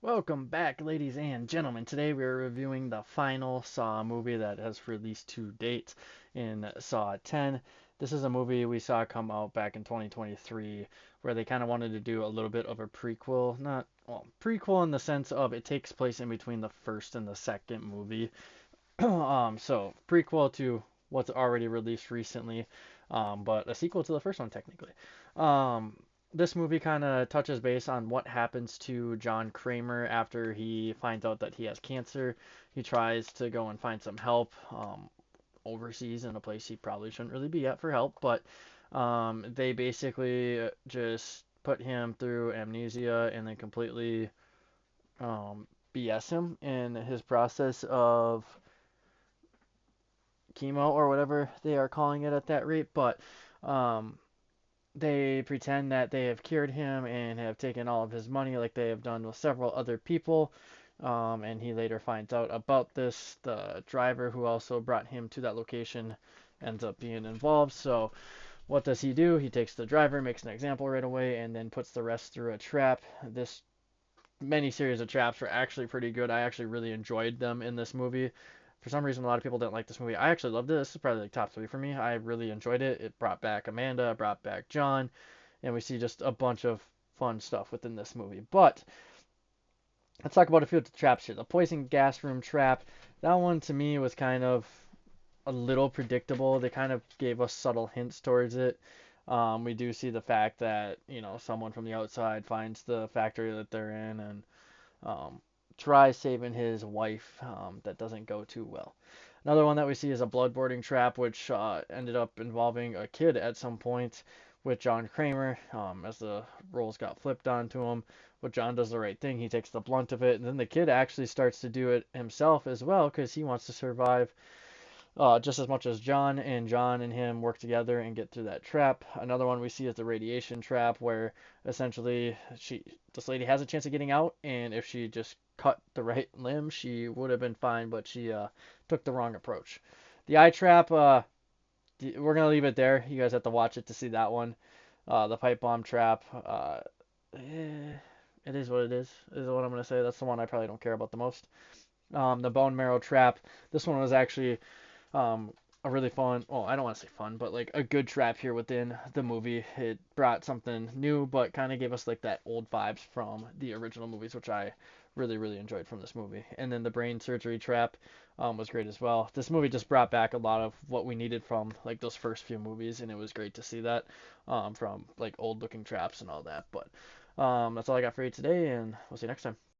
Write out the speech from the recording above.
Welcome back, ladies and gentlemen. Today we are reviewing the final Saw movie that has released to date in Saw 10. This is a movie we saw come out back in 2023 where they kind of wanted to do a little bit of a prequel. Not, well, prequel in the sense of it takes place in between the first and the second movie. So prequel to what's already released recently, but a sequel to the first one technically. Um, this movie kind of touches base on what happens to John Kramer after he finds out that he has cancer. He tries to go and find some help overseas in a place he probably shouldn't really be at for help, but they basically just put him through amnesia and then completely BS him in his process of chemo or whatever they are calling it at that rate, but um, they pretend that they have cured him and have taken all of his money like they have done with several other people. And he later finds out about this. The driver who also brought him to that location ends up being involved. So, what does he do? He takes the driver, makes an example right away, and then puts the rest through a trap. This many series of traps were actually pretty good. I actually really enjoyed them in this movie. For some reason, a lot of people didn't like this movie. I actually loved it. This is probably like top three for me. I really enjoyed it. It brought back Amanda, brought back John, and we see just a bunch of fun stuff within this movie. But let's talk about a few of the traps here. The poison gas room trap. That one to me was kind of a little predictable. They kind of gave us subtle hints towards it. We do see the fact that someone from the outside finds the factory that they're in and um, tries saving his wife. That doesn't go too well. Another one that we see is a bloodboarding trap, which ended up involving a kid at some point with John Kramer, as the roles got flipped onto him. But John does the right thing. He takes the blunt of it, and then the kid actually starts to do it himself as well because he wants to survive just as much as John, and John and him work together and get through that trap. Another one we see is the radiation trap, where essentially this lady has a chance of getting out, and if she just cut the right limb, she would have been fine, but she took the wrong approach. The eye trap, we're gonna leave it there. You guys have to watch it to see that one. The pipe bomb trap, it is what it is what I'm gonna say. That's the one I probably don't care about the most. The bone marrow trap. This one was actually um, a really fun, well, I don't want to say fun, but like a good trap here within the movie. It brought something new, but kind of gave us like that old vibes from the original movies, which I really, really enjoyed from this movie. And then the brain surgery trap was great as well. This movie just brought back a lot of what we needed from like those first few movies, and it was great to see that from like old looking traps and all that. But that's all I got for you today, and we'll see you next time.